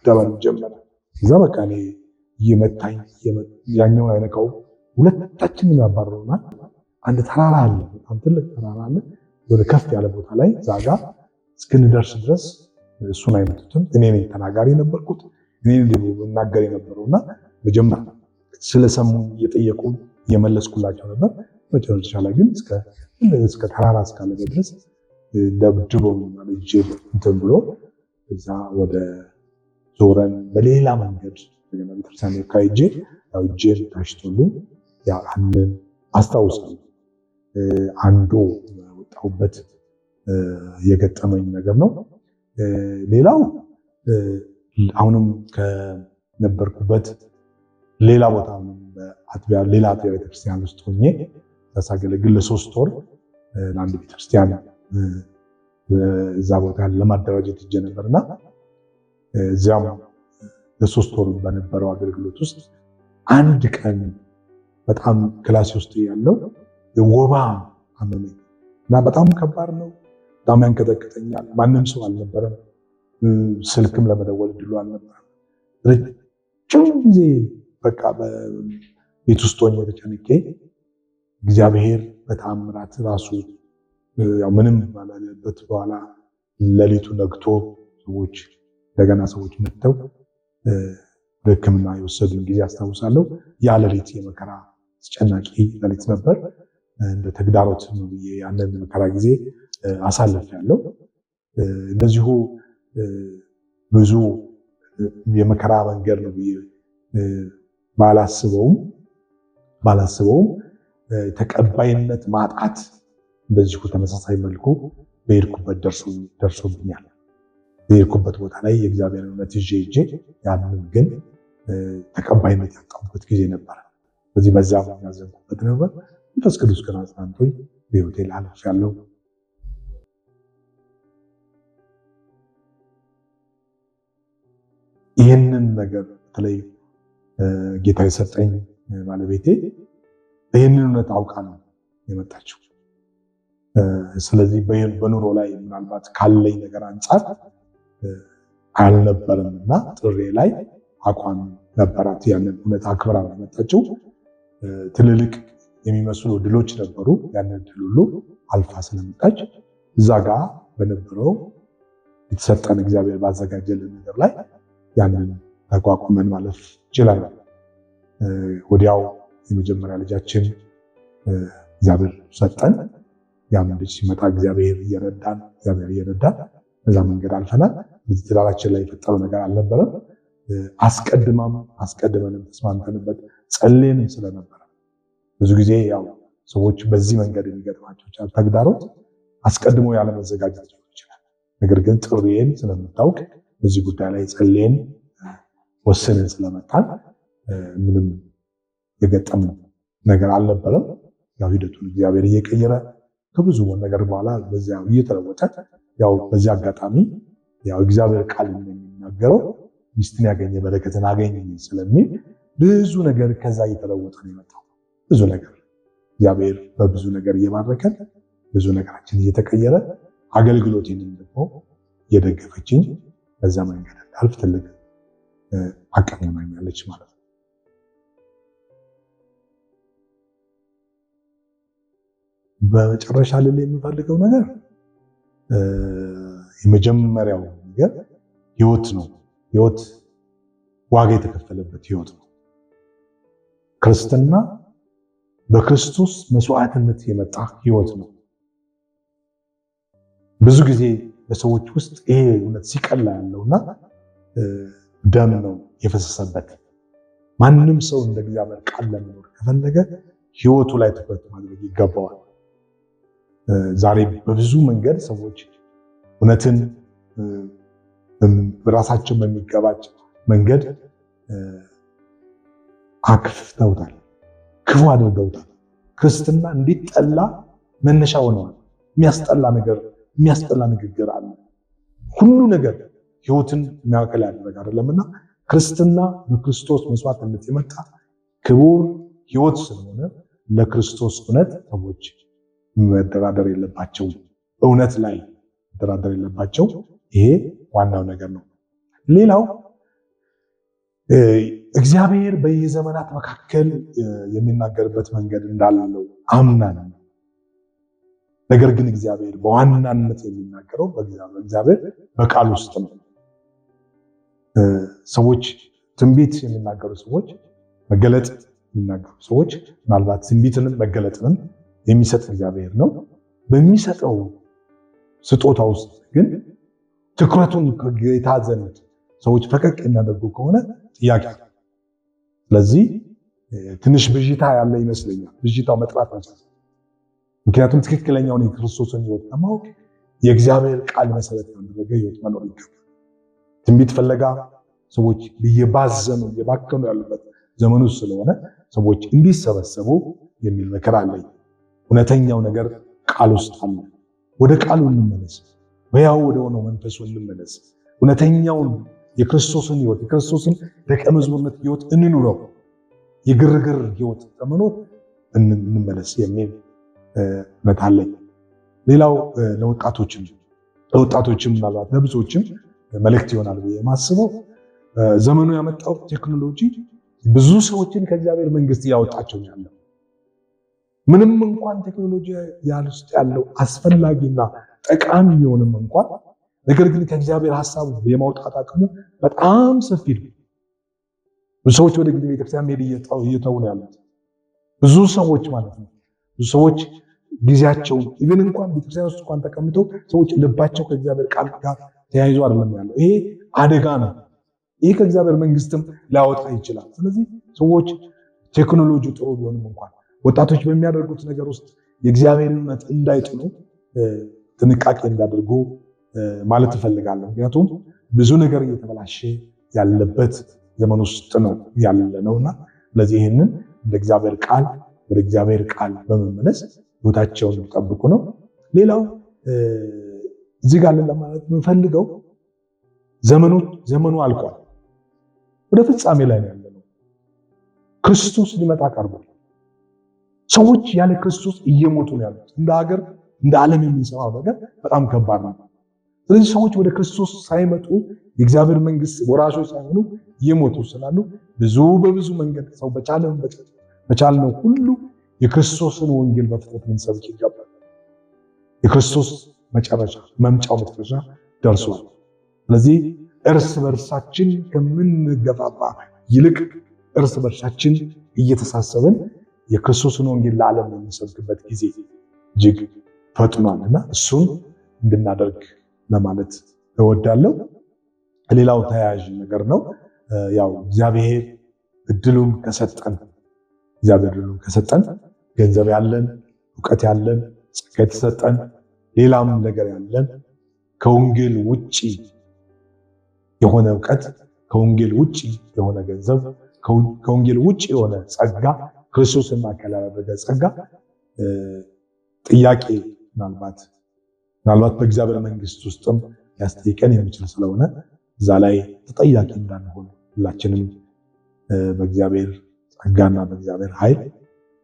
ደባል ጀመረ። እዛ በቃ እኔ እየመታኝ ያኛውን አይነካው፣ ሁለታችንም ያባረሩናል። አንድ ተራራ አለ፣ በጣም ትልቅ ተራራ አለ። ወደ ከፍ ያለ ቦታ ላይ ዛጋ እስክንደርስ ድረስ እሱን አይመቱትም። እኔ ነኝ ተናጋሪ ነበርኩት፣ እኔ ነኝ መናገር የነበረውና መጀመሪያ ስለሰሙ እየጠየቁ እየመለስኩላቸው ነበር። መጨረሻ ላይ ግን እስከ ተራራ እስካለ ድረስ ደብድበው ልጅ እንትን ብሎ እዛ ወደ ዞረን በሌላ መንገድ ቤተክርስቲያን ካይጄ እጄን ታሽቶልኝ ያንን አስታውሳለሁ። አንዱ ወጣሁበት የገጠመኝ ነገር ነው። ሌላው አሁንም ከነበርኩበት ሌላ ቦታ ሌላ አጥቢያ ቤተክርስቲያን ውስጥ ሆኜ ሳገለግል ለ3 ወር ለአንድ ቤተክርስቲያን እዛ ቦታ ለማደራጀት ሄጄ ነበርና እዚያም ለ3 ወር በነበረው አገልግሎት ውስጥ አንድ ቀን በጣም ክላስ ውስጥ ያለው ወባ አመመኝ እና በጣም ከባድ ነው። በጣም ያንቀጠቅጠኛል። ማንም ሰው አልነበረም። ስልክም ለመደወል ድሉ አልነበረም። ረጅም ጊዜ በቃ ቤት ውስጥ ሆኜ ተጨንቄ እግዚአብሔር በተአምራት ራሱ ምንም ባላለበት በኋላ ሌሊቱ ነግቶ እንደገና ሰዎች መጥተው በሕክምና የወሰዱን ጊዜ አስታውሳለሁ። ያ ሌሊት የመከራ አስጨናቂ ሌሊት ነበር። እንደ ተግዳሮት ነው ብዬ ያንን መከራ ጊዜ አሳልፌያለሁ። እንደዚሁ ብዙ የመከራ መንገድ ነው ብዬ ባላስበውም ተቀባይነት ማጣት እንደዚሁ ተመሳሳይ መልኩ በሄድኩበት ደርሶብኛል። በሄድኩበት ቦታ ላይ የእግዚአብሔር እውነት ይዤ ያንን ግን ተቀባይነት ያጣሁበት ጊዜ ነበር። በዚህ በዛ ያዘንኩበት ነበር። መንፈስ ቅዱስ ግን አጽናንቶኝ በሕይወቴ አልፌያለሁ። ይህንን ነገር በተለይ ጌታ የሰጠኝ ባለቤቴ ይህንን እውነት አውቃ ነው የመጣችው። ስለዚህ በኑሮ ላይ ምናልባት ካለኝ ነገር አንጻር አልነበረም እና ጥሬ ላይ አቋም ነበራት። ያንን እውነት አክብራ ነው የመጣችው። ትልልቅ የሚመስሉ ድሎች ነበሩ። ያንን ድል ሁሉ አልፋ ስለመጣች እዛ ጋር በነበረው የተሰጠን እግዚአብሔር ባዘጋጀልን ነገር ላይ ያንን ተቋቁመን ማለፍ ይችላል። ወዲያው የመጀመሪያ ልጃችን እግዚአብሔር ሰጠን። ያም ልጅ ሲመጣ እግዚአብሔር እየረዳን በዛ መንገድ አልፈናል። በዚህ ትዳራችን ላይ የፈጠረው ነገር አልነበረም። አስቀድመንም ተስማምተንበት ጸልየንም ስለነበረ ብዙ ጊዜ ያው ሰዎች በዚህ መንገድ የሚገጥማቸው ተግዳሮት አስቀድሞ ያለመዘጋጀት ሊሆን ይችላል። ነገር ግን ጥሪዬን ስለምታውቅ በዚህ ጉዳይ ላይ ጸልየን ወስነን ስለመጣን ምንም የገጠም ነገር አልነበረም። ያው ሂደቱን እግዚአብሔር እየቀየረ ከብዙ ነገር በኋላ በዚያው እየተለወጠ ያው በዚህ አጋጣሚ ያው እግዚአብሔር ቃል እንደሚናገረው ሚስትን ያገኘ በረከትን አገኘ ስለሚል ብዙ ነገር ከዛ እየተለወጠ ነው የመጣው። ብዙ ነገር እግዚአብሔር በብዙ ነገር እየባረከን ብዙ ነገራችን እየተቀየረ አገልግሎቴንም ደግሞ እየደገፈችኝ በዛ መንገድ እንዳልፍ ትልቅ አቅም ሆናኛለች ማለት ነው። በመጨረሻ ልል የምፈልገው ነገር የመጀመሪያው ነገር ህይወት ነው። ህይወት ዋጋ የተከፈለበት ህይወት ነው። ክርስትና በክርስቶስ መስዋዕትነት የመጣ ህይወት ነው። ብዙ ጊዜ በሰዎች ውስጥ ይሄ እውነት ሲቀላ ያለውና ደም ነው የፈሰሰበት። ማንም ሰው እንደ እግዚአብሔር ቃል ለመኖር ከፈለገ ህይወቱ ላይ ትኩረት ማድረግ ይገባዋል። ዛሬ በብዙ መንገድ ሰዎች እውነትን ራሳቸው በሚገባጭ መንገድ አክፍተውታል፣ ክፉ አድርገውታል። ክርስትና እንዲጠላ መነሻ ሆነዋል። የሚያስጠላ ንግግር አለ። ሁሉ ነገር ህይወትን ማዕከል ያደረገ አይደለምና ክርስትና በክርስቶስ መስዋዕትነት የመጣ ክቡር ህይወት ስለሆነ ለክርስቶስ እውነት ሰዎች መደራደር የለባቸው፣ እውነት ላይ መደራደር የለባቸው። ይሄ ዋናው ነገር ነው። ሌላው እግዚአብሔር በየዘመናት መካከል የሚናገርበት መንገድ እንዳለው አምናለሁ። ነገር ግን እግዚአብሔር በዋናነት የሚናገረው በእግዚአብሔር በቃል ውስጥ ነው። ሰዎች ትንቢት የሚናገሩ ሰዎች፣ መገለጥ የሚናገሩ ሰዎች ምናልባት ትንቢትንም መገለጥንም የሚሰጥ እግዚአብሔር ነው። በሚሰጠው ስጦታ ውስጥ ግን ትኩረቱን ከጌታ ዘንድ ሰዎች ፈቀቅ የሚያደርጉ ከሆነ ጥያቄ። ስለዚህ ትንሽ ብዥታ ያለ ይመስለኛል። ብዥታው መጥራት መቻል። ምክንያቱም ትክክለኛውን የክርስቶስን ህይወት ለማወቅ የእግዚአብሔር ቃል መሰረት ያደረገ ህይወት መኖር ይገባል። ትንቢት ፍለጋ ሰዎች እየባዘኑ እየባከኑ ያሉበት ዘመኑ ስለሆነ ሰዎች እንዲሰበሰቡ የሚል ምክር አለኝ። እውነተኛው ነገር ቃል ውስጥ አለ። ወደ ቃሉ እንመለስ። በያው ወደ ሆነው መንፈሱ እንመለስ። እውነተኛውን የክርስቶስን ህይወት የክርስቶስን ደቀ መዝሙርነት ህይወት እንኑረው። የግርግር ህይወት ከመኖር እንመለስ የሚል እምነት አለኝ። ሌላው ለወጣቶችም ምናልባት ለብዙዎችም መልእክት ይሆናል ብዬ የማስበው ዘመኑ ያመጣው ቴክኖሎጂ ብዙ ሰዎችን ከእግዚአብሔር መንግስት እያወጣቸው ያለው ምንም እንኳን ቴክኖሎጂ ውስጥ ያለው አስፈላጊና ጠቃሚ ቢሆንም እንኳን ነገር ግን ከእግዚአብሔር ሐሳብ የማውጣት አቅሙ በጣም ሰፊ ነው። ብዙ ሰዎች ወደ ቤተክርስቲያን መሄድ እየተው ነው ያሉት። ብዙ ሰዎች ማለት ነው። ብዙ ሰዎች ጊዜያቸውን ኢቭን እንኳን ቤተክርስቲያን ውስጥ እንኳን ተቀምጠው ሰዎች ልባቸው ከእግዚአብሔር ቃል ጋር ተያይዞ አይደለም ያለው። ይሄ አደጋ ነው። ይሄ ከእግዚአብሔር መንግስትም ሊያወጣ ይችላል። ስለዚህ ሰዎች ቴክኖሎጂ ጥሩ ቢሆንም እንኳን ወጣቶች በሚያደርጉት ነገር ውስጥ የእግዚአብሔርን እውነት እንዳይጥሉ ጥንቃቄ እንዳደርጉ ማለት እፈልጋለሁ። ምክንያቱም ብዙ ነገር እየተበላሸ ያለበት ዘመን ውስጥ ነው ያለነውና ስለዚህ ይህንን እንደ እግዚአብሔር ቃል ወደ እግዚአብሔር ቃል በመመለስ ህይወታቸውን ጠብቁ ነው። ሌላው እዚህ ጋር ለማለት የምፈልገው ዘመኑ አልቋል። ወደ ፍጻሜ ላይ ነው ያለነው። ክርስቶስ ሊመጣ ቀርቧል። ሰዎች ያለ ክርስቶስ እየሞቱ ነው ያሉት። እንደ ሀገር እንደ ዓለም የሚሰማው ነገር በጣም ከባድ ነው። ስለዚህ ሰዎች ወደ ክርስቶስ ሳይመጡ የእግዚአብሔር መንግስት ወራሾች ሳይሆኑ እየሞቱ ስላሉ በብዙ መንገድ ሰው በቻልነው ሁሉ የክርስቶስን ወንጌል በፍጥነት ልንሰብክ ይገባል። የክርስቶስ መምጫው መጨረሻ ደርሷል። ስለዚህ እርስ በርሳችን ከምንገፋፋ ይልቅ እርስ በርሳችን እየተሳሰብን የክርስቶስን ወንጌል ለዓለም የምንሰብክበት ጊዜ እጅግ ፈጥኗልና እሱን እንድናደርግ ለማለት እወዳለሁ። ሌላው ተያያዥ ነገር ነው። ያው እግዚአብሔር እድሉን ከሰጠን ገንዘብ ያለን፣ እውቀት ያለን፣ ጸጋ የተሰጠን፣ ሌላም ነገር ያለን ከወንጌል ውጪ የሆነ እውቀት፣ ከወንጌል ውጪ የሆነ ገንዘብ፣ ከወንጌል ውጪ የሆነ ጸጋ፣ ክርስቶስን ማዕከል ያደረገ ጸጋ ጥያቄ ምናልባት በእግዚአብሔር መንግስት ውስጥም ያስጠይቀን የሚችል ስለሆነ እዛ ላይ ተጠያቂ እንዳንሆን ሁላችንም በእግዚአብሔር ጸጋና በእግዚአብሔር ኃይል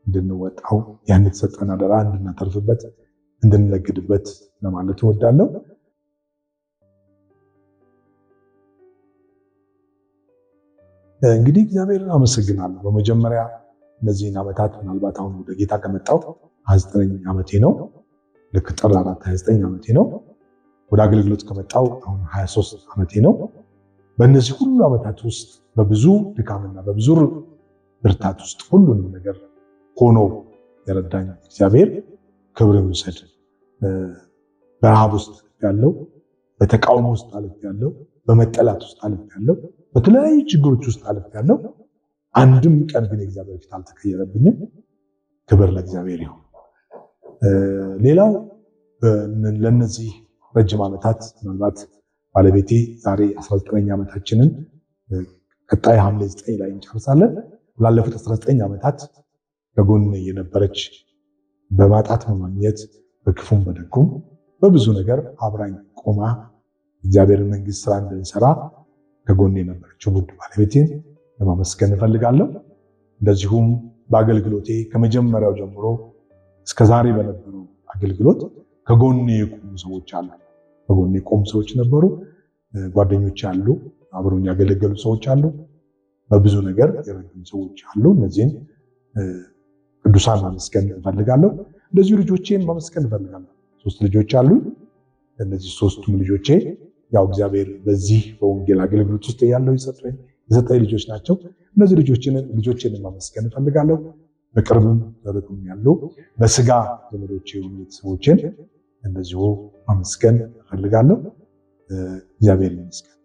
እንድንወጣው ያን የተሰጠን አደራ እንድናተርፍበት እንድንነግድበት ለማለት እወዳለሁ። እንግዲህ እግዚአብሔርን አመሰግናለሁ። በመጀመሪያ እነዚህን ዓመታት ምናልባት አሁን ወደ ጌታ ከመጣሁ 29 ዓመቴ ነው። ልክ ጥር 4 29 ዓመቴ ነው። ወደ አገልግሎት ከመጣሁ አሁን 23 ዓመቴ ነው። በእነዚህ ሁሉ ዓመታት ውስጥ በብዙ ድካምና በብዙ ብርታት ውስጥ ሁሉንም ነገር ሆኖ የረዳኝ እግዚአብሔር ክብር ይውሰድ። በረሃብ ውስጥ ያለው፣ በተቃውሞ ውስጥ ያለው፣ በመጠላት ውስጥ ያለው፣ በተለያዩ ችግሮች ውስጥ ያለው፣ አንድም ቀን ግን የእግዚአብሔር ፊት አልተቀየረብኝም። ክብር ለእግዚአብሔር ይሁን። ሌላው ለነዚህ ረጅም ዓመታት ምናልባት ባለቤቴ ዛሬ 19 ዓመታችንን ቀጣይ ሐምሌ 9 ላይ እንጨርሳለን። ላለፉት 19 ዓመታት ከጎን የነበረች በማጣት በማግኘት በክፉም በደጉም በብዙ ነገር አብራኝ ቆማ እግዚአብሔርን መንግስት ስራ እንድንሰራ ከጎን የነበረችው ውድ ባለቤቴን ለማመስገን እፈልጋለሁ። እንደዚሁም በአገልግሎቴ ከመጀመሪያው ጀምሮ እስከዛሬ በነበረው አገልግሎት ከጎን የቆሙ ሰዎች አሉ። ከጎን የቆሙ ሰዎች ነበሩ። ጓደኞች አሉ፣ አብረውኝ ያገለገሉ ሰዎች አሉ፣ በብዙ ነገር የረዱኝ ሰዎች አሉ። እነዚህን ቅዱሳን ማመስገን እፈልጋለሁ። እንደዚሁ ልጆቼን ማመስገን እፈልጋለሁ። 3 ልጆች አሉ። እነዚህ 3ቱም ልጆቼ ያው እግዚአብሔር በዚህ በወንጌል አገልግሎት ውስጥ ያለው የሰጠኝ ልጆች ናቸው። እነዚህ ልጆቼን ማመስገን እፈልጋለሁ። በቅርብም በርቁም ያሉ በስጋ ዘመዶቼ የሆኑ ቤተሰቦቼን እንደዚሁ ማመስገን እፈልጋለሁ። እግዚአብሔር ይመስገን።